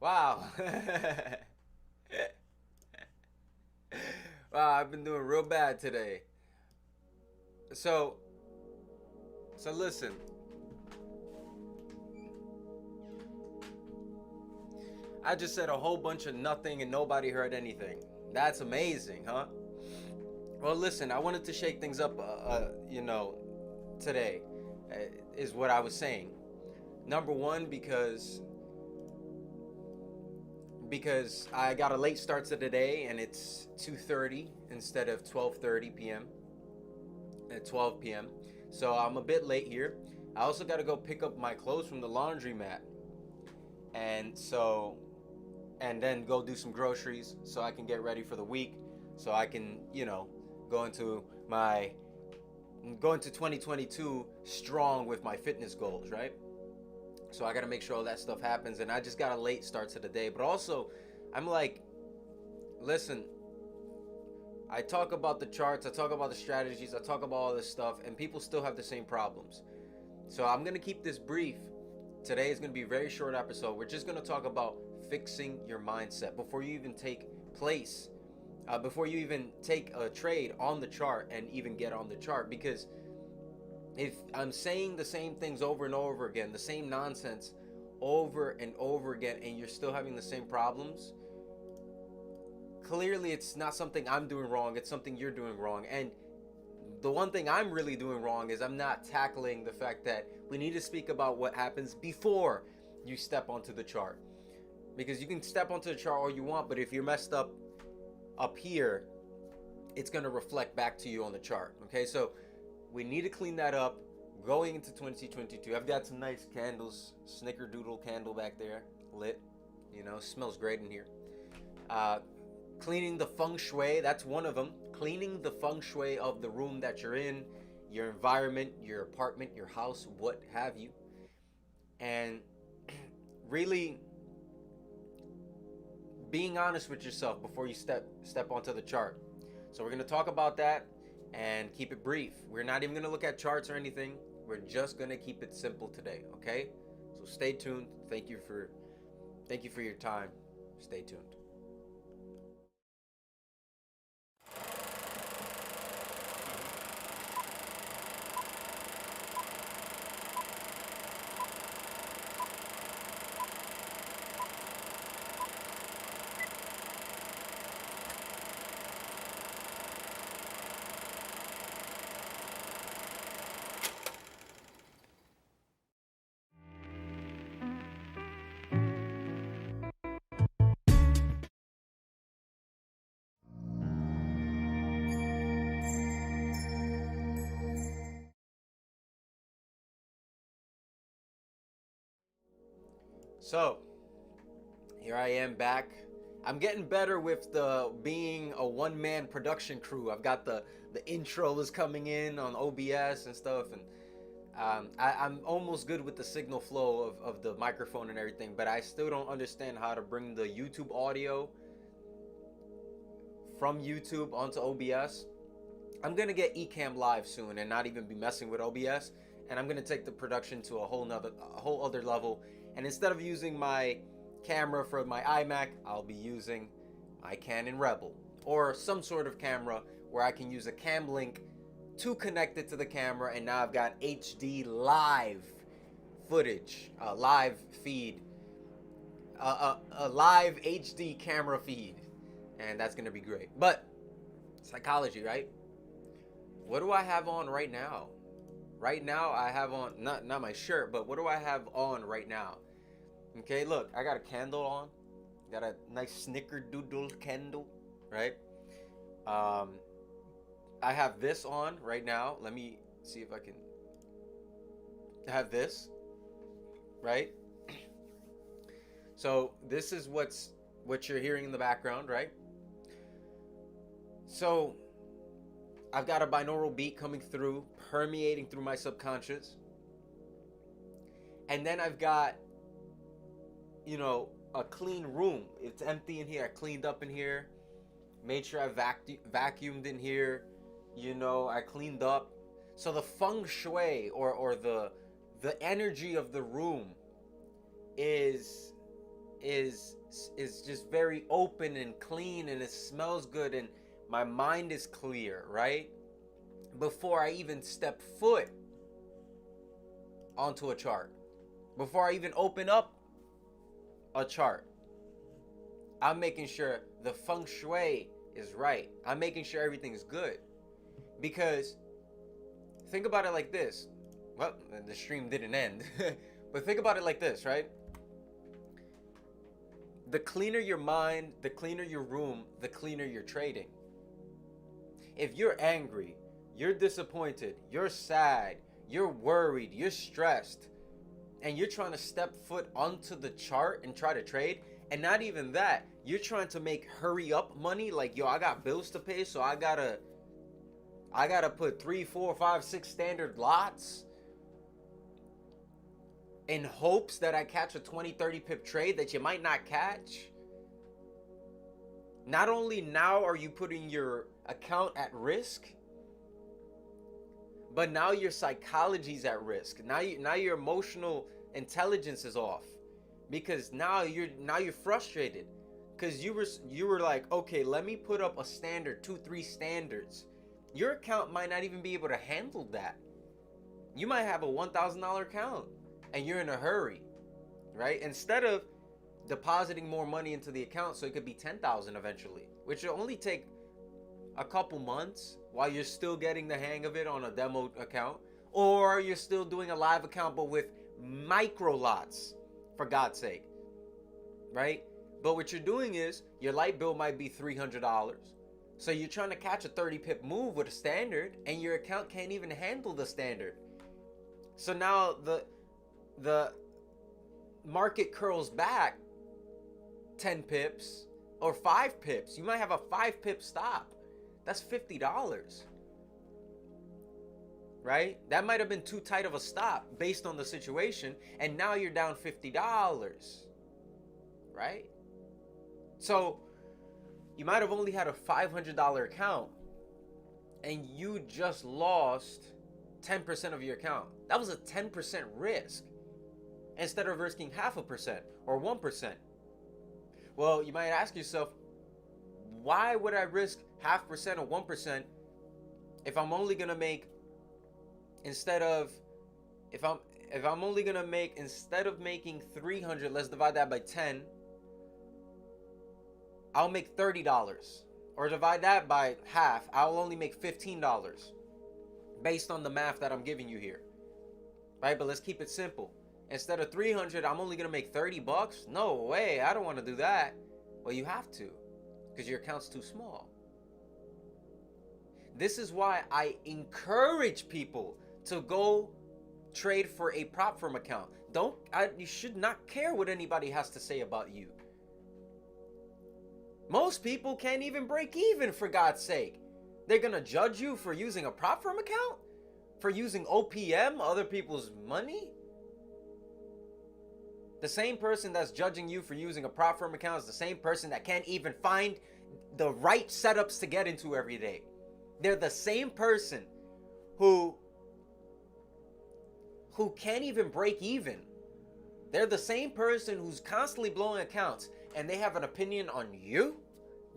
Wow. Wow, I've been doing real bad today. So, so listen. I just said a whole bunch of nothing and nobody heard anything. That's amazing, huh? Well, listen, I wanted to shake things up, today, uh, is what I was saying. Number one, because I got a late start to the day and it's 2:30 instead of 12:30 p.m. at 12 p.m. So I'm a bit late here. I also got to go pick up my clothes from the laundromat, and so and then go do some groceries so I can get ready for the week, so I can go into my go into 2022 strong with my fitness goals, right? So I got to make sure all that stuff happens, and I just got a late start to the day. But also, I'm like, listen, I talk about the charts, I talk about the strategies, I talk about all this stuff, and people still have the same problems. So I'm gonna keep this brief. Today is gonna be a very short episode. We're just gonna talk about fixing your mindset before you even take place, before you even take a trade on the chart and even get on the chart. Because if I'm saying the same things over and over again, the same nonsense over and over again, and you're still having the same problems, clearly it's not something I'm doing wrong, it's something you're doing wrong. And the one thing I'm really doing wrong is I'm not tackling the fact that we need to speak about what happens before you step onto the chart. Because you can step onto the chart all you want, but if you're messed up here, it's going to reflect back to you on the chart. Okay, so we need to clean that up going into 2022. I've got some nice candles, snickerdoodle candle back there, lit. Smells great in here. Uh, Cleaning the feng shui, that's one of them. Cleaning the feng shui of the room that you're in, your environment, your apartment, your house, what have you. And really being honest with yourself before you step onto the chart. So we're going to talk about that and keep it brief. We're not even going to look at charts or anything. We're just going to keep it simple today, okay? So stay tuned. Thank you for your time. Stay tuned. So, here I am back. I'm getting better with the being a one-man production crew. I've got the intros coming in on OBS and stuff, and I'm almost good with the signal flow of the microphone and everything, but I still don't understand how to bring the YouTube audio from YouTube onto OBS. I'm gonna get Ecamm Live soon and not even be messing with OBS, and I'm gonna take the production to a whole other level. And instead of using my camera for my iMac, I'll be using my Canon Rebel or some sort of camera where I can use a cam link to connect it to the camera, and now I've got HD live footage, live feed, a live HD camera feed, and that's gonna be great. But psychology, right? What do I have on right now? Right now I have on not my shirt, but what do I have on right now? Okay, look, I got a candle on. Got a nice snickerdoodle candle, right? Um, I have this on right now. Let me see if I can have this, right? So this is what you're hearing in the background, right? So I've got a binaural beat coming through, permeating through my subconscious. And then I've got, a clean room. It's empty in here. I cleaned up in here, made sure I vacuumed in here. I cleaned up. So the feng shui or the energy of the room is is just very open and clean, and it smells good, and my mind is clear, right? Before I even step foot onto a chart, before I even open up a chart, I'm making sure the feng shui is right. I'm making sure everything's good. Because think about it like this. Well, the stream didn't end. But think about it like this, right? The cleaner your mind, the cleaner your room, the cleaner your trading. If you're angry, you're disappointed, you're sad, you're worried, you're stressed, and you're trying to step foot onto the chart and try to trade, and not even that, you're trying to make hurry up money, like, yo, I got bills to pay, so I gotta put 3, 4, 5, 6 standard lots in hopes that I catch a 20, 30 pip trade that you might not catch. Not only now are you putting your account at risk, but now your psychology's at risk. Now your emotional intelligence is off, because now you're frustrated, because you were like, okay, let me put up a standard, 2, 3 standards. Your account might not even be able to handle that. You might have a $1,000 account and you're in a hurry, right? Instead of depositing more money into the account so it could be 10,000 eventually, which will only take a couple months while you're still getting the hang of it on a demo account, or you're still doing a live account but with micro lots, for God's sake, right? But what you're doing is your light bill might be $300. So you're trying to catch a 30 pip move with a standard, and your account can't even handle the standard. So now the market curls back 10 pips or 5 pips. You might have a 5 pip stop. That's $50. Right? That might have been too tight of a stop based on the situation, and now you're down $50. Right? So you might have only had a $500 account, and you just lost 10% of your account. That was a 10% risk instead of risking 0.5% or 1%. Well, you might ask yourself, why would I risk 0.5% or 1% if I'm only gonna make, instead of making 300, let's divide that by 10. I'll make $30, or divide that by half. I'll only make $15 based on the math that I'm giving you here, right? But let's keep it simple. Instead of 300, I'm only gonna make $30. No way, I don't want to do that. Well, you have to, because your account's too small. This is why I encourage people to go trade for a prop firm account. You should not care what anybody has to say about you. Most people can't even break even, for God's sake. They're gonna judge you for using a prop firm account? For using OPM, other people's money? The same person that's judging you for using a prop firm account is the same person that can't even find the right setups to get into every day. They're the same person who can't even break even. They're the same person who's constantly blowing accounts, and they have an opinion on you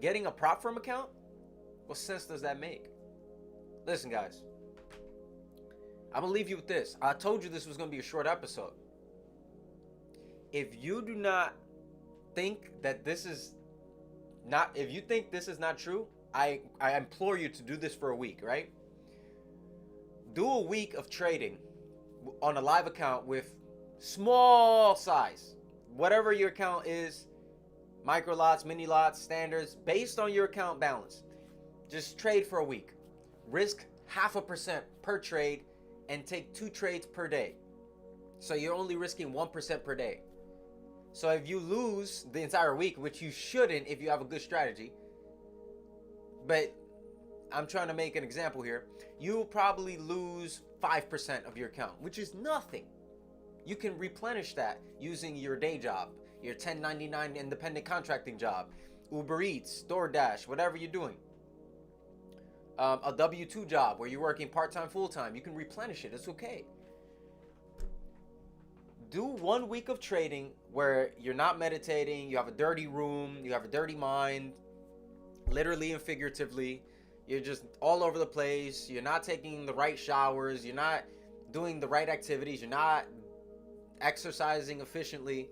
getting a prop firm account? What sense does that make? Listen, guys, I'm gonna leave you with this. I told you this was gonna be a short episode. If you do not think that this is not, if you think this is not true, I implore you to do this for a week, right? Do a week of trading on a live account with small size, whatever your account is, micro lots, mini lots, standards, based on your account balance. Just trade for a week. Risk 0.5% per trade and take 2 trades per day. So you're only risking 1% per day. So if you lose the entire week, which you shouldn't if you have a good strategy, but I'm trying to make an example here, you'll probably lose 5% of your account, which is nothing. You can replenish that using your day job, your 1099 independent contracting job, Uber Eats, DoorDash, whatever you're doing. A W-2 job where you're working part-time, full-time. You can replenish it. It's okay. Do 1 week of trading where you're not meditating, you have a dirty room, you have a dirty mind, literally and figuratively. You're just all over the place. You're not taking the right showers. You're not doing the right activities. You're not exercising efficiently.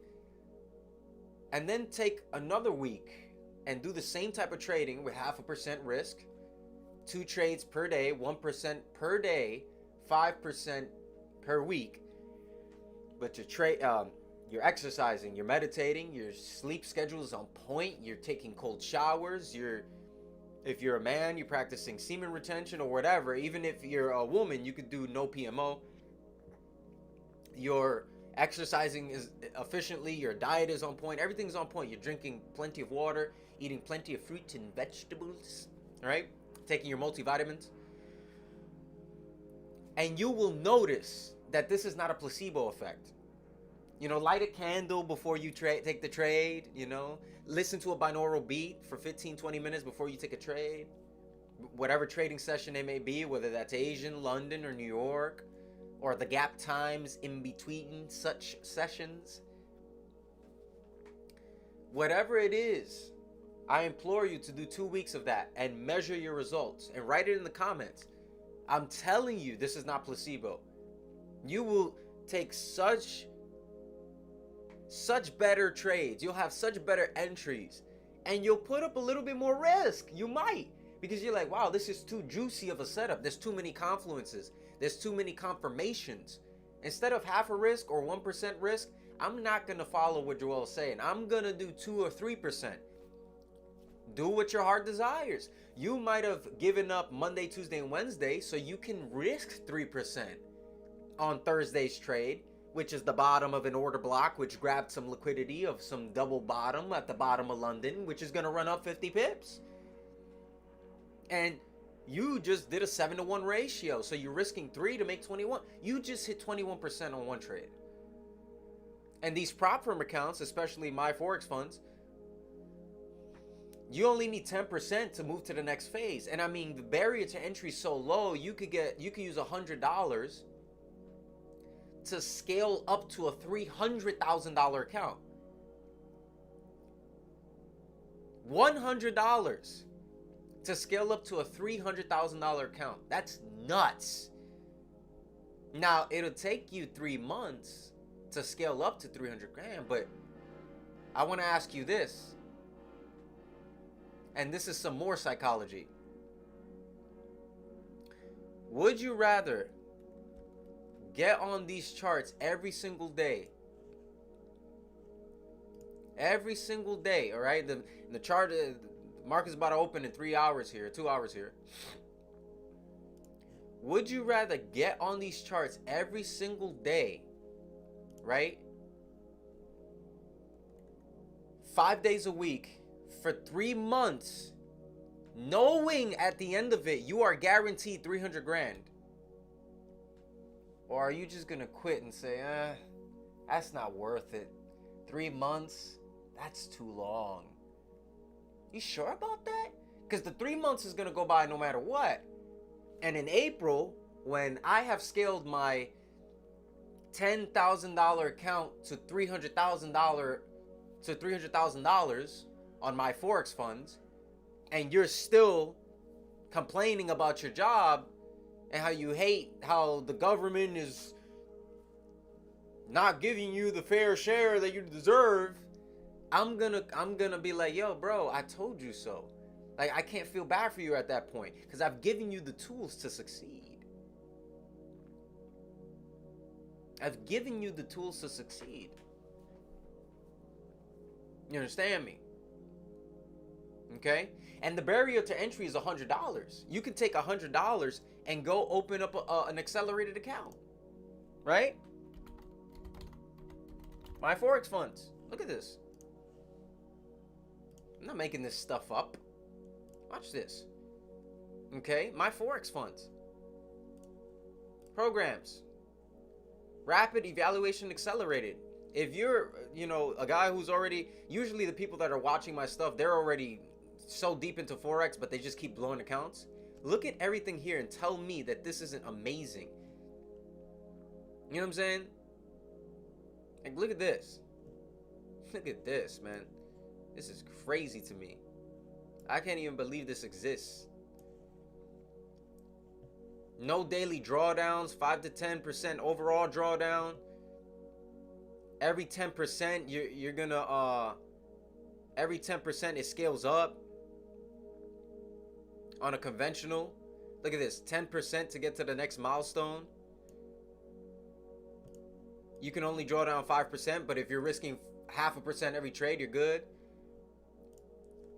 And then take another week and do the same type of trading with 0.5% risk, 2 trades per day, 1% per day, 5% per week. But you're exercising, you're meditating, your sleep schedule is on point, you're taking cold showers, if you're a man, you're practicing semen retention or whatever. Even if you're a woman, you could do no PMO. You're exercising is efficiently, your diet is on point, everything's on point. You're drinking plenty of water, eating plenty of fruits and vegetables, right? Taking your multivitamins. And you will notice that this is not a placebo effect. Light a candle before you take the trade, listen to a binaural beat for 15-20 minutes before you take a trade, whatever trading session it may be, whether that's Asian, London, or New York, or the gap times in between such sessions. Whatever it is, I implore you to do 2 weeks of that and measure your results and write it in the comments. I'm telling you, this is not placebo. You will take such better trades. You'll have such better entries, and you'll put up a little bit more risk. You might, because you're like, wow, this is too juicy of a setup. There's too many confluences. There's too many confirmations. Instead of 0.5 risk or 1% risk, I'm not going to follow what Joel's saying. I'm going to do 2 or 3%. Do what your heart desires. You might have given up Monday, Tuesday, and Wednesday so you can risk 3% on Thursday's trade, which is the bottom of an order block, which grabbed some liquidity of some double bottom at the bottom of London, which is going to run up 50 pips. And you just did a 7-to-1 ratio, so you're risking 3 to make 21. You just hit 21% on one trade. And these prop firm accounts, especially my Forex funds, you only need 10% to move to the next phase. And I mean, the barrier to entry is so low, you could use $100 to scale up to a $300,000 account. $100 to scale up to a $300,000 account. That's nuts. Now, it'll take you 3 months to scale up to 300 grand, but I want to ask you this, and this is some more psychology. Would you rather get on these charts every single day? Every single day, all right? The chart, the market is about to open in 3 hours here, 2 hours here. Would you rather get on these charts every single day, right? 5 days a week for 3 months, knowing at the end of it you are guaranteed 300 grand? Or are you just gonna quit and say, that's not worth it? 3 months? That's too long. You sure about that? Because the 3 months is gonna go by no matter what. And in April, when I have scaled my $10,000 account to $300,000 on my Forex funds, and you're still complaining about your job and how you hate how the government is not giving you the fair share that you deserve, I'm gonna be like, yo, bro, I told you so. Like, I can't feel bad for you at that point because I've given you the tools to succeed. I've given you the tools to succeed. You understand me? Okay? And the barrier to entry is $100. You can take $100 and go open up an accelerated account. Right? My Forex funds. Look at this. I'm not making this stuff up. Watch this. Okay? My Forex funds. Programs. Rapid Evaluation Accelerated. If you're, a guy who's already, usually the people that are watching my stuff, they're already so deep into Forex, but they just keep blowing accounts. Look at everything here and tell me that this isn't amazing. You know what I'm saying? Like, look at this. Look at this, man. This is crazy to me. I can't even believe this exists. No daily drawdowns, 5 to 10% overall drawdown. Every 10% you're gonna every 10% it scales up on a conventional. Look at this, 10% to get to the next milestone. You can only draw down 5%, but if you're risking 0.5% every trade, you're good.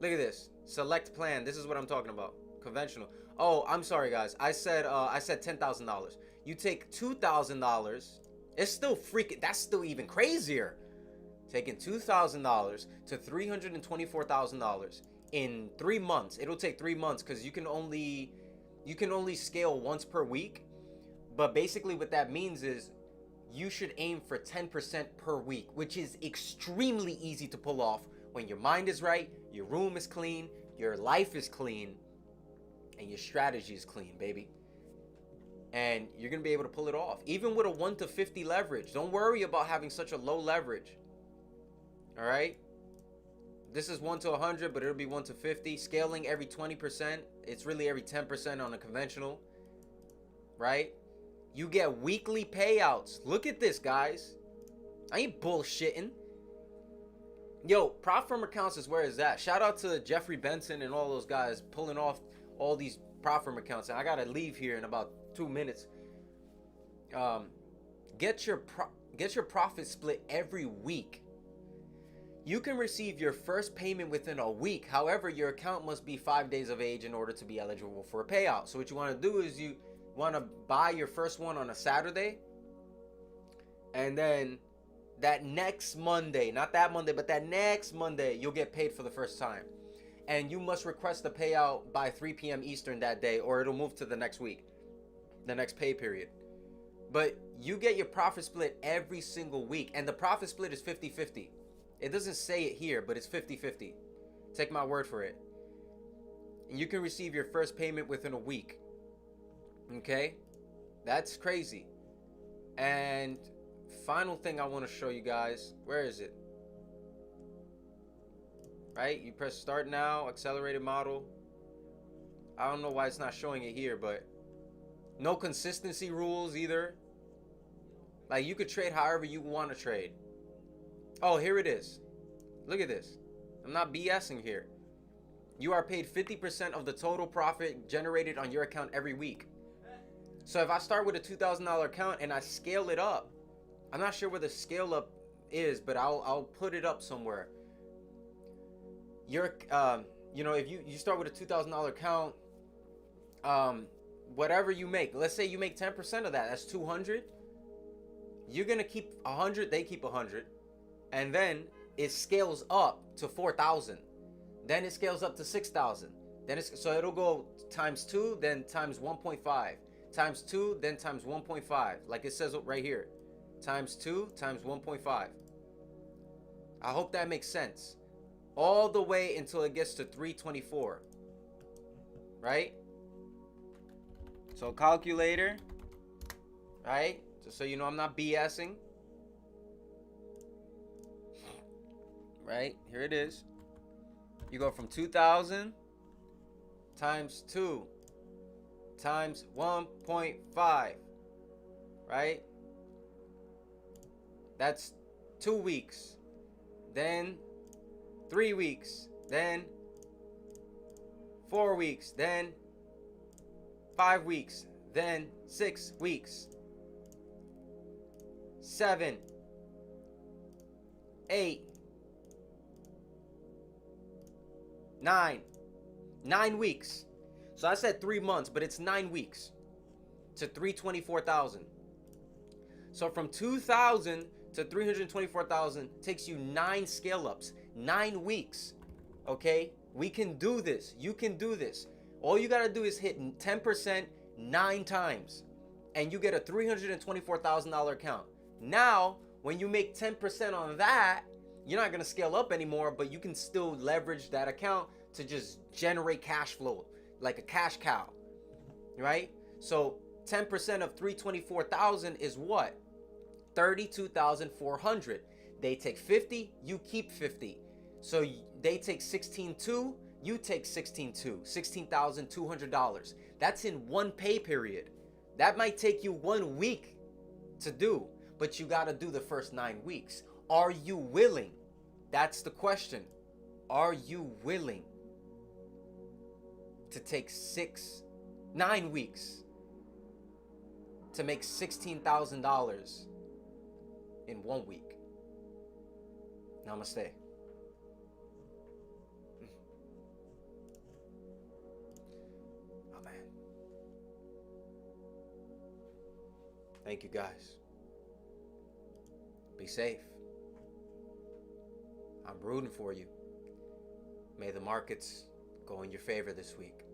Look at this. Select plan. This is what I'm talking about. Conventional. Oh, I'm sorry, guys. I said $10,000. You take $2,000. It's still freaking. That's still even crazier. Taking $2,000 to $324,000 in 3 months. It'll take 3 months because you can only scale once per week. But basically, what that means is you should aim for 10% per week, which is extremely easy to pull off when your mind is right, your room is clean, your life is clean, and your strategy is clean, baby. And you're going to be able to pull it off. Even with a 1 to 50 leverage. Don't worry about having such a low leverage. All right? This is 1 to 100, but it'll be 1 to 50. Scaling every 20%. It's really every 10% on a conventional. Right? You get weekly payouts. Look at this, guys. I ain't bullshitting. Yo, prop firm accounts is where it's at. Shout out to Jeffrey Benson and all those guys pulling off all these prop firm accounts. And I gotta leave here in about 2 minutes. Get your profit split every week. You can receive your first payment within a week. However, your account must be 5 days of age in order to be eligible for a payout. So what you want to do is you want to buy your first one on a Saturday, and then that next Monday, not that Monday, but that next Monday, you'll get paid for the first time. And you must request the payout by 3 p.m. Eastern that day, or it'll move to the next week, the next pay period. But you get your profit split every single week, and the profit split is 50-50. It doesn't say it here, but it's 50-50. Take my word for it. And you can receive your first payment within a week. Okay? That's crazy. And final thing I want to show you guys. Where is it? Right? You press start now, accelerated model. I don't know why it's not showing it here, but no consistency rules either. Like, you could trade however you want to trade. Oh, here it is. Look at this. I'm not BSing here. You are paid 50% of the total profit generated on your account every week. So if I start with a $2,000 account and I scale it up, I'm not sure where the scale up is, but I'll put it up somewhere. If you start with a $2,000 account, whatever you make, let's say you make 10% of that, that's 200. You're gonna keep 100, they keep 100, and then it scales up to 4,000. Then it scales up to 6,000. So it'll go times 2, then times 1.5. Times 2, then times 1.5. Like it says right here. Times 2, times 1.5. I hope that makes sense. All the way until it gets to 324. Right? So calculator. Right? Just so you know I'm not BSing. Right? Here it is. You go from 2,000 times 2 times 1.5, right? That's 2 weeks, then 3 weeks, then 4 weeks, then 5 weeks, then 6 weeks, 7, 8, 9 weeks. So I said 3 months, but it's 9 weeks to 324,000. So from 2,000 to 324,000 takes you 9 scale ups, 9 weeks. Okay, we can do this. You can do this. All you gotta do is hit 10% 9 times, and you get a $324,000 account. Now, when you make 10% on that, you're not gonna scale up anymore, but you can still leverage that account to just generate cash flow. Like a cash cow, right? So 10% of 324,000 is what? 32,400. They take 50, you keep 50. So they take 16.2, you take 16.2, $16,200. That's in one pay period. That might take you 1 week to do, but you got to do the first 9 weeks. Are you willing? That's the question. Are you willing to take 9 weeks to make $16,000 in 1 week? Namaste. Oh man. Thank you guys. Be safe. I'm rooting for you. May the markets go in your favor this week.